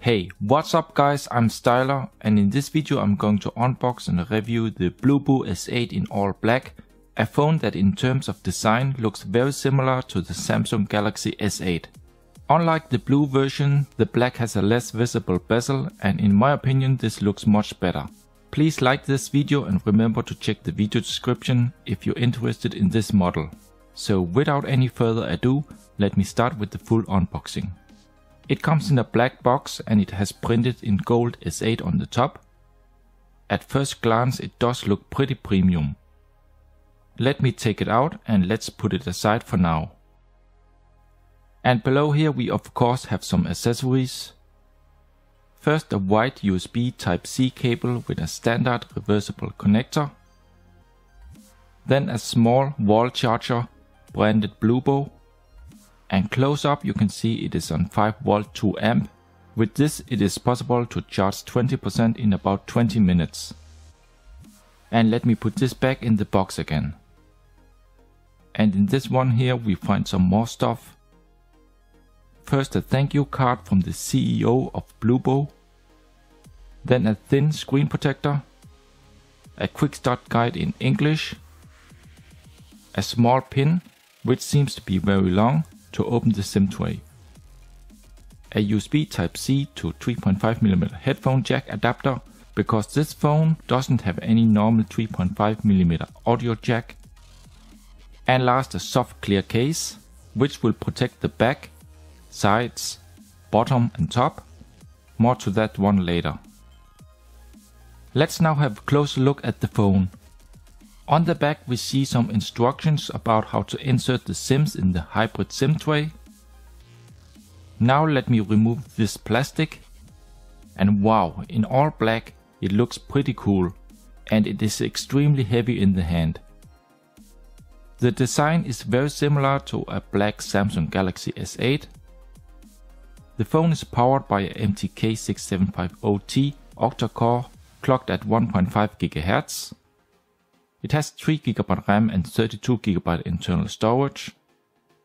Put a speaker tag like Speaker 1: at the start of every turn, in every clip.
Speaker 1: Hey, what's up guys, I'm Styler, and in this video I'm going to unbox and review the Bluboo S8 in all black, a phone that in terms of design looks very similar to the Samsung Galaxy S8. Unlike the blue version, the black has a less visible bezel, and in my opinion this looks much better. Please like this video and remember to check the video description if you're interested in this model. So without any further ado, let me start with the full unboxing. It comes in a black box and it has printed in gold S8 on the top. At first glance it does look pretty premium. Let me take it out and let's put it aside for now. And below here we of course have some accessories. First a white USB Type-C cable with a standard reversible connector. Then a small wall charger branded Bluboo. And close up you can see it is on 5V 2A. With this it is possible to charge 20% in about 20 minutes. And let me put this back in the box again. And in this one here we find some more stuff. First a thank you card from the CEO of Bluboo. Then a thin screen protector. A quick start guide in English. A small pin, which seems to be very long, to open the SIM tray. A USB Type-C to 3.5mm headphone jack adapter, because this phone doesn't have any normal 3.5mm audio jack. And last a soft clear case, which will protect the back, sides, bottom and top. More to that one later. Let's now have a closer look at the phone. On the back we see some instructions about how to insert the SIMs in the hybrid SIM tray. Now let me remove this plastic. And wow, in all black it looks pretty cool, and it is extremely heavy in the hand. The design is very similar to a black Samsung Galaxy S8. The phone is powered by a MTK 6750T octa-core clocked at 1.5 GHz. It has 3GB RAM and 32GB internal storage,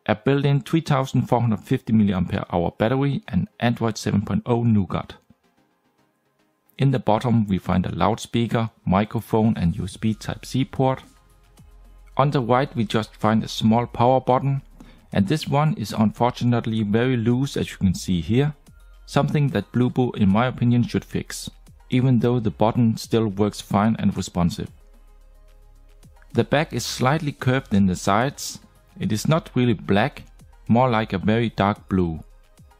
Speaker 1: a built-in 3450 mAh battery and Android 7.0 Nougat. In the bottom we find a loudspeaker, microphone and USB Type-C port. On the right we just find a small power button, and this one is unfortunately very loose, as you can see here, something that Bluboo in my opinion should fix, even though the button still works fine and responsive. The back is slightly curved in the sides. It is not really black, more like a very dark blue.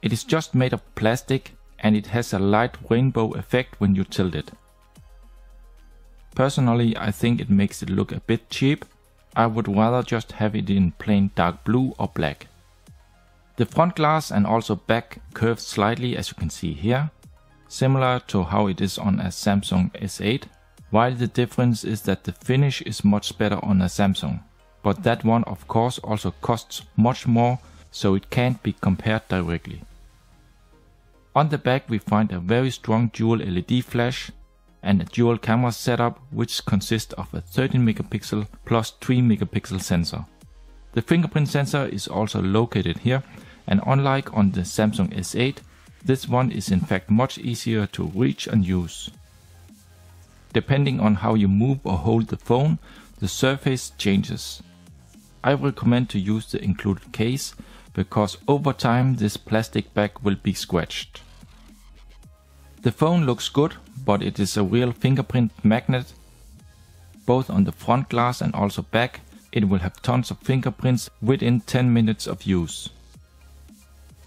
Speaker 1: It is just made of plastic and it has a light rainbow effect when you tilt it. Personally I think it makes it look a bit cheap. I would rather just have it in plain dark blue or black. The front glass and also back curves slightly, as you can see here, similar to how it is on a Samsung S8. While the difference is that the finish is much better on a Samsung, but that one of course also costs much more, so it can't be compared directly. On the back we find a very strong dual LED flash and a dual camera setup, which consists of a 13MP plus 3MP sensor. The fingerprint sensor is also located here, and unlike on the Samsung S8, this one is in fact much easier to reach and use. Depending on how you move or hold the phone, the surface changes. I recommend to use the included case, because over time this plastic back will be scratched. The phone looks good, but it is a real fingerprint magnet. Both on the front glass and also back, it will have tons of fingerprints within 10 minutes of use.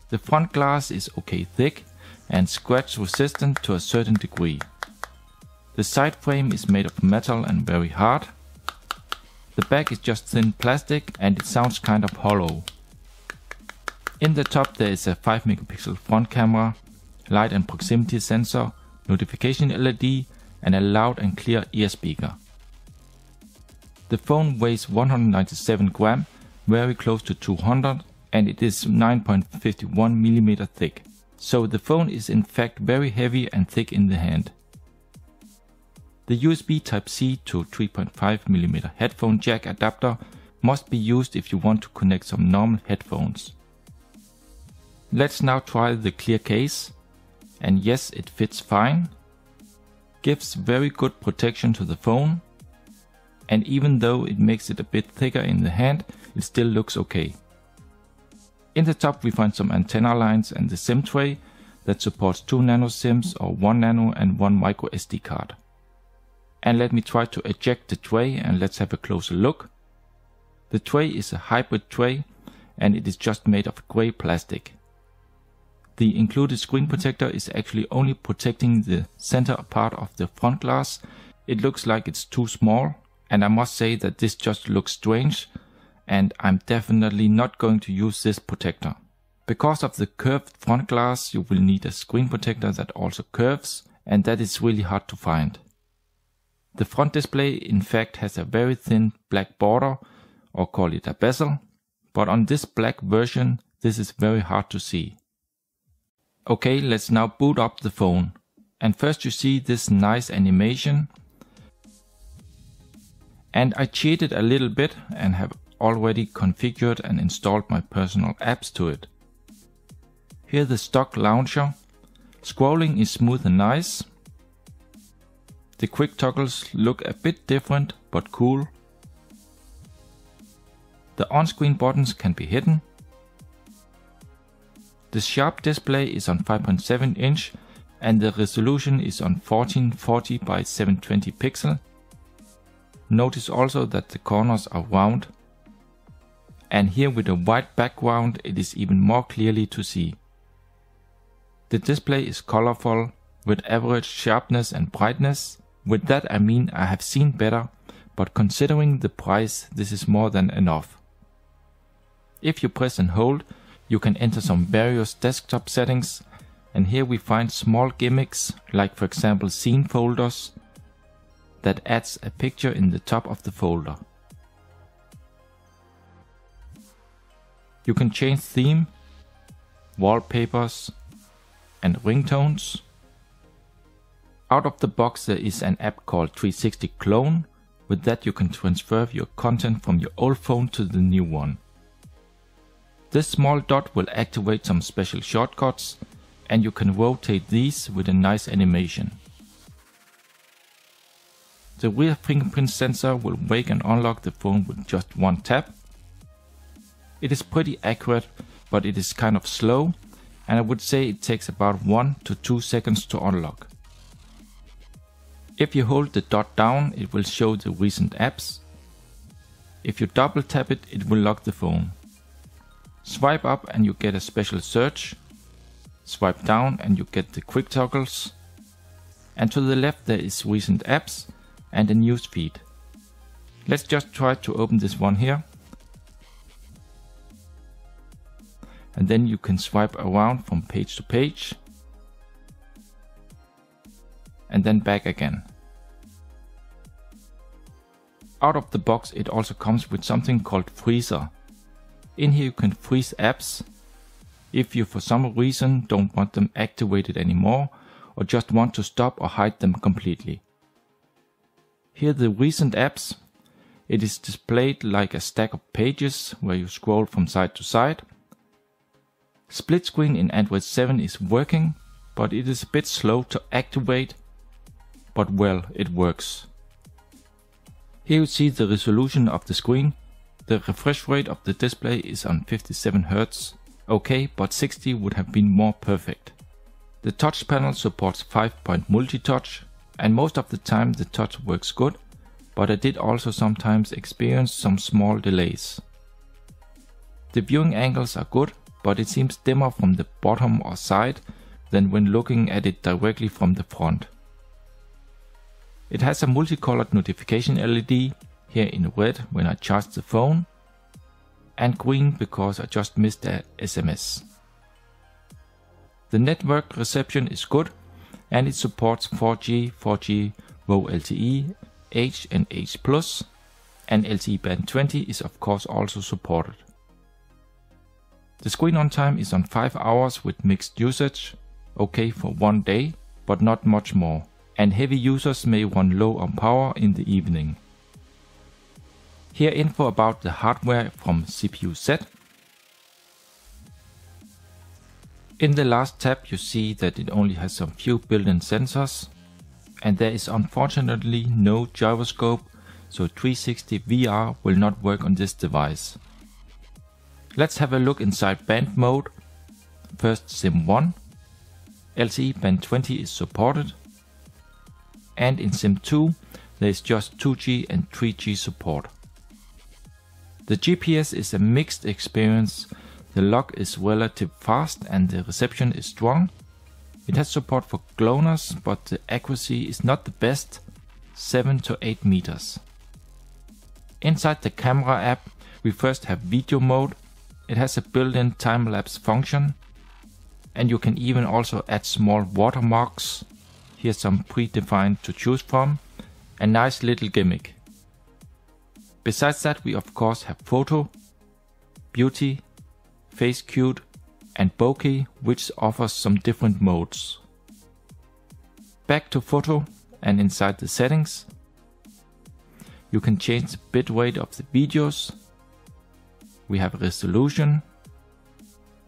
Speaker 1: The front glass is okay thick and scratch resistant to a certain degree. The side frame is made of metal and very hard. The back is just thin plastic and it sounds kind of hollow. In the top there is a 5MP front camera, light and proximity sensor, notification LED and a loud and clear ear speaker. The phone weighs 197 grams, very close to 200, and it is 9.51mm thick. So the phone is in fact very heavy and thick in the hand. The USB Type-C to 3.5mm headphone jack adapter must be used if you want to connect some normal headphones. Let's now try the clear case. and yes, it fits fine, gives very good protection to the phone, and even though it makes it a bit thicker in the hand, it still looks okay. In the top we find some antenna lines and the SIM tray that supports 2 nano SIMs or 1 nano and 1 microSD card. And let me try to eject the tray and let's have a closer look. The tray is a hybrid tray and it is just made of grey plastic. The included screen protector is actually only protecting the center part of the front glass. It looks like it's too small, and I must say that this just looks strange, and I'm definitely not going to use this protector. Because of the curved front glass, you will need a screen protector that also curves, and that is really hard to find. The front display in fact has a very thin black border, or call it a bezel, but on this black version this is very hard to see. Okay, let's now boot up the phone. And first you see this nice animation. And I cheated a little bit and have already configured and installed my personal apps to it. Here the stock launcher. Scrolling is smooth and nice. The quick toggles look a bit different but cool. The on-screen buttons can be hidden. The sharp display is on 5.7 inch and the resolution is on 1440 by 720 pixel. Notice also that the corners are round, and here with a white background it is even more clearly to see. The display is colorful with average sharpness and brightness. With that I mean I have seen better, but considering the price this is more than enough. If you press and hold, you can enter some various desktop settings, and here we find small gimmicks like for example scene folders that adds a picture in the top of the folder. You can change theme, wallpapers and ringtones. Out of the box there is an app called 360 Clone. With that you can transfer your content from your old phone to the new one. This small dot will activate some special shortcuts, and you can rotate these with a nice animation. The rear fingerprint sensor will wake and unlock the phone with just one tap. It is pretty accurate, but it is kind of slow, and I would say it takes about 1 to 2 seconds to unlock. If you hold the dot down, it will show the recent apps. If you double tap it, it will lock the phone. Swipe up and you get a special search. Swipe down and you get the quick toggles. And to the left there is recent apps and a news feed. Let's just try to open this one here. And then you can swipe around from page to page. And then back again. Out of the box it also comes with something called Freezer. In here you can freeze apps if you for some reason don't want them activated anymore or just want to stop or hide them completely. Here the recent apps, it is displayed like a stack of pages where you scroll from side to side. Split screen in Android 7 is working, but it is a bit slow to activate, but well, it works. Here you see the resolution of the screen. The refresh rate of the display is on 57 Hz. Okay, but 60 would have been more perfect. The touch panel supports 5-point multi-touch, and most of the time the touch works good, but I did also sometimes experience some small delays. The viewing angles are good, but it seems dimmer from the bottom or side than when looking at it directly from the front. It has a multicolored notification LED, here in red when I charge the phone, and green because I just missed a SMS. The network reception is good, and it supports 4G, 4G, VoLTE, H and H+, and LTE band 20 is of course also supported. The screen on time is on 5 hours with mixed usage, okay for 1 day, but not much more, and heavy users may run low on power in the evening. Here info about the hardware from CPU Z. In the last tab you see that it only has some few built-in sensors, and there is unfortunately no gyroscope, so 360 VR will not work on this device. Let's have a look inside band mode. First Sim 1, LTE band 20 is supported, and in Sim 2 there is just 2G and 3G support. The GPS is a mixed experience. The log is relatively fast and the reception is strong. It has support for cloners, but the accuracy is not the best, 7 to 8 meters. Inside the camera app we first have video mode. It has a built-in time-lapse function, and you can even also add small watermarks. Here's some predefined to choose from. A nice little gimmick. Besides that we of course have photo, beauty, face cute and bokeh, which offers some different modes. Back to photo, and inside the settings you can change the bitrate of the videos. We have resolution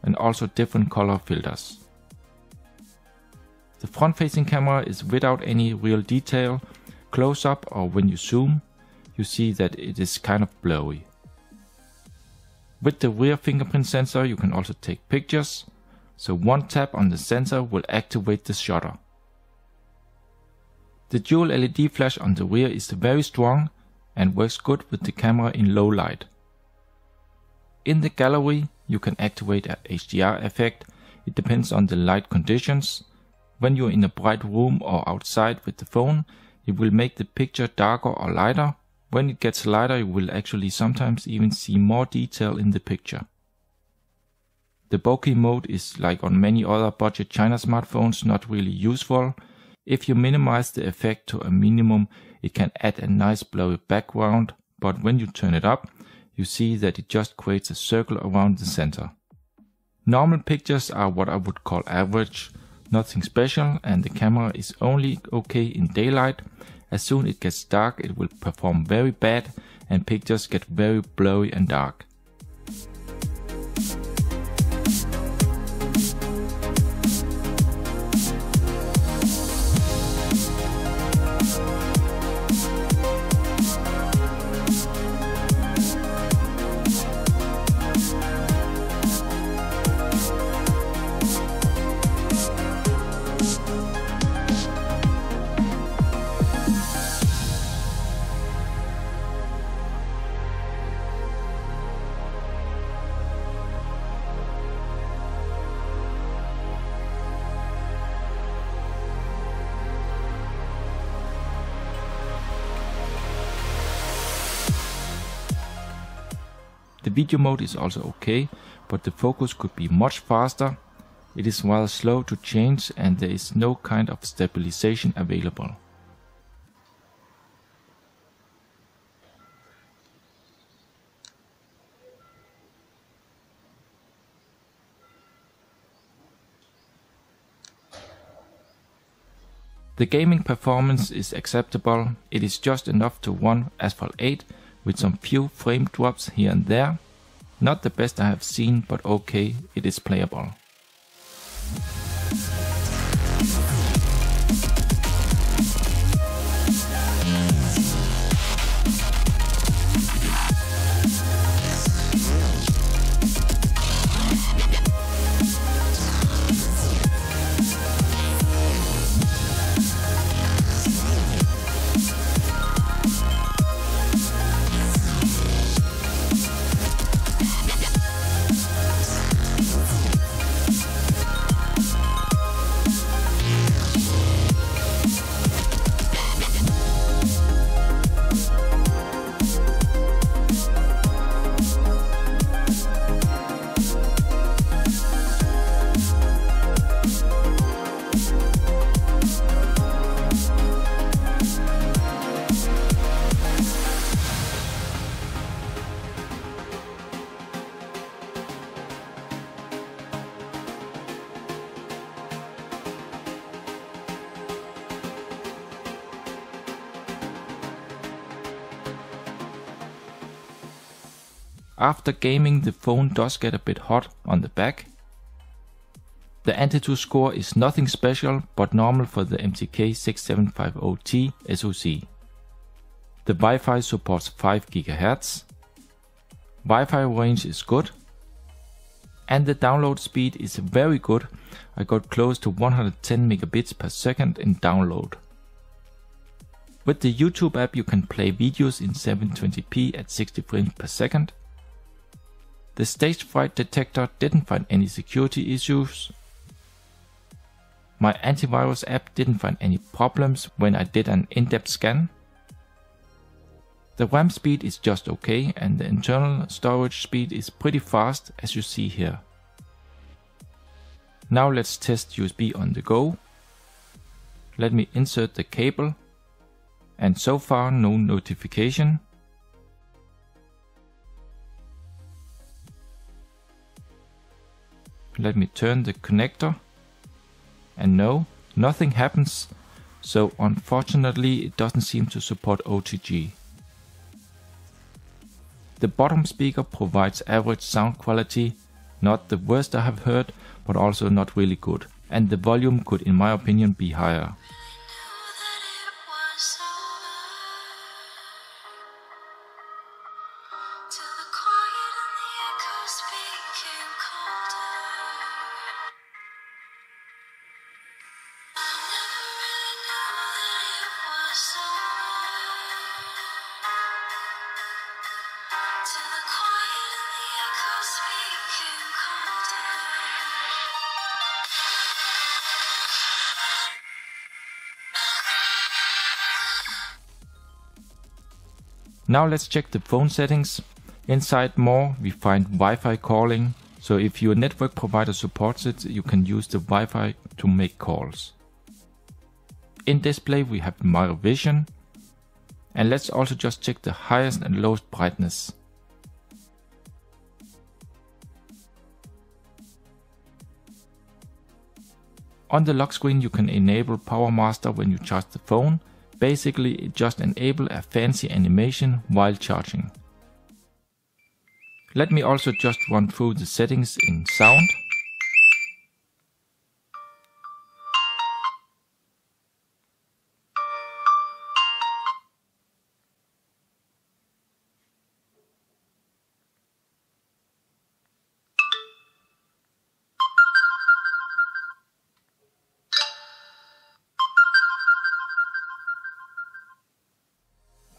Speaker 1: and also different color filters. The front facing camera is without any real detail. Close up or when you zoom you see that it is kind of blurry. With the rear fingerprint sensor you can also take pictures, so one tap on the sensor will activate the shutter. The dual LED flash on the rear is very strong and works good with the camera in low light. In the gallery you can activate a HDR effect. It depends on the light conditions. When you're in a bright room or outside with the phone, it will make the picture darker or lighter. When it gets lighter you will actually sometimes even see more detail in the picture. The bokeh mode is, like on many other budget China smartphones, not really useful. If you minimize the effect to a minimum it can add a nice blurry background, but when you turn it up you see that it just creates a circle around the center. Normal pictures are what I would call average, nothing special, and the camera is only okay in daylight. As soon as it gets dark it will perform very bad and pictures get very blurry and dark. The video mode is also okay, but the focus could be much faster. It is rather slow to change and there is no kind of stabilization available. The gaming performance is acceptable. It is just enough to run Asphalt 8 with some few frame drops here and there. Not the best I have seen, but okay, it is playable. After gaming the phone does get a bit hot on the back. The Antutu score is nothing special but normal for the MTK6750T SoC. The Wi-Fi supports 5 GHz. Wi-Fi range is good. And the download speed is very good. I got close to 110 megabits per second in download. With the YouTube app you can play videos in 720p at 60 frames per second. The stage fright detector didn't find any security issues. My antivirus app didn't find any problems when I did an in-depth scan. The RAM speed is just okay and the internal storage speed is pretty fast as you see here. Now let's test USB on the go. Let me insert the cable and so far no notification. Let me turn the connector and no, nothing happens, so unfortunately it doesn't seem to support OTG. The bottom speaker provides average sound quality, not the worst I have heard, but also not really good, and the volume could in my opinion be higher. Now let's check the phone settings. Inside more we find Wi-Fi calling, so if your network provider supports it, you can use the Wi-Fi to make calls. In display we have Mirror Vision, and let's also just check the highest and lowest brightness. On the lock screen you can enable Power Master when you charge the phone. Basically it just enables a fancy animation while charging. Let me also just run through the settings in sound.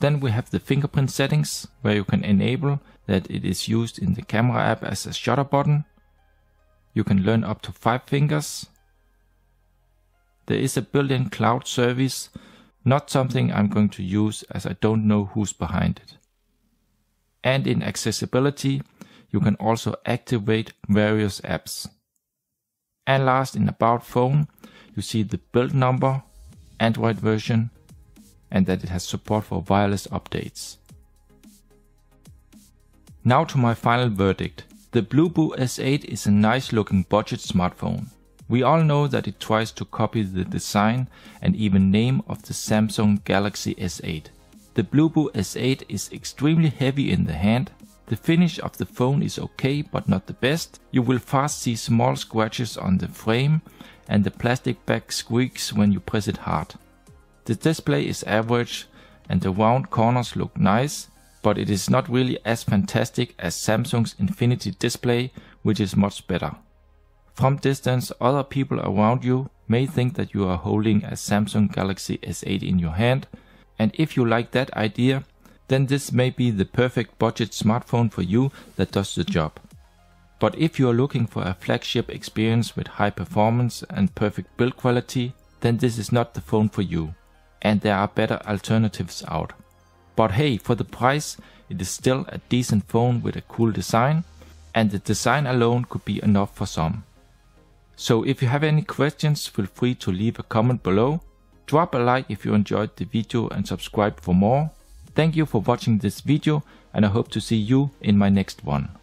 Speaker 1: Then we have the fingerprint settings, where you can enable that it is used in the camera app as a shutter button. You can learn up to 5 fingers. There is a built-in cloud service, not something I'm going to use as I don't know who's behind it. And in accessibility, you can also activate various apps. And last, in About Phone, you see the build number, Android version, and that it has support for wireless updates. Now to my final verdict. The Bluboo S8 is a nice looking budget smartphone. We all know that it tries to copy the design and even name of the Samsung Galaxy S8. The Bluboo S8 is extremely heavy in the hand. The finish of the phone is okay but not the best. You will fast see small scratches on the frame and the plastic back squeaks when you press it hard. The display is average and the round corners look nice, but it is not really as fantastic as Samsung's Infinity display, which is much better. From distance, other people around you may think that you are holding a Samsung Galaxy S8 in your hand, and if you like that idea, then this may be the perfect budget smartphone for you that does the job. But if you are looking for a flagship experience with high performance and perfect build quality, then this is not the phone for you. And there are better alternatives out. But hey, for the price, it is still a decent phone with a cool design, and the design alone could be enough for some. So if you have any questions, feel free to leave a comment below. Drop a like if you enjoyed the video and subscribe for more. Thank you for watching this video, and I hope to see you in my next one.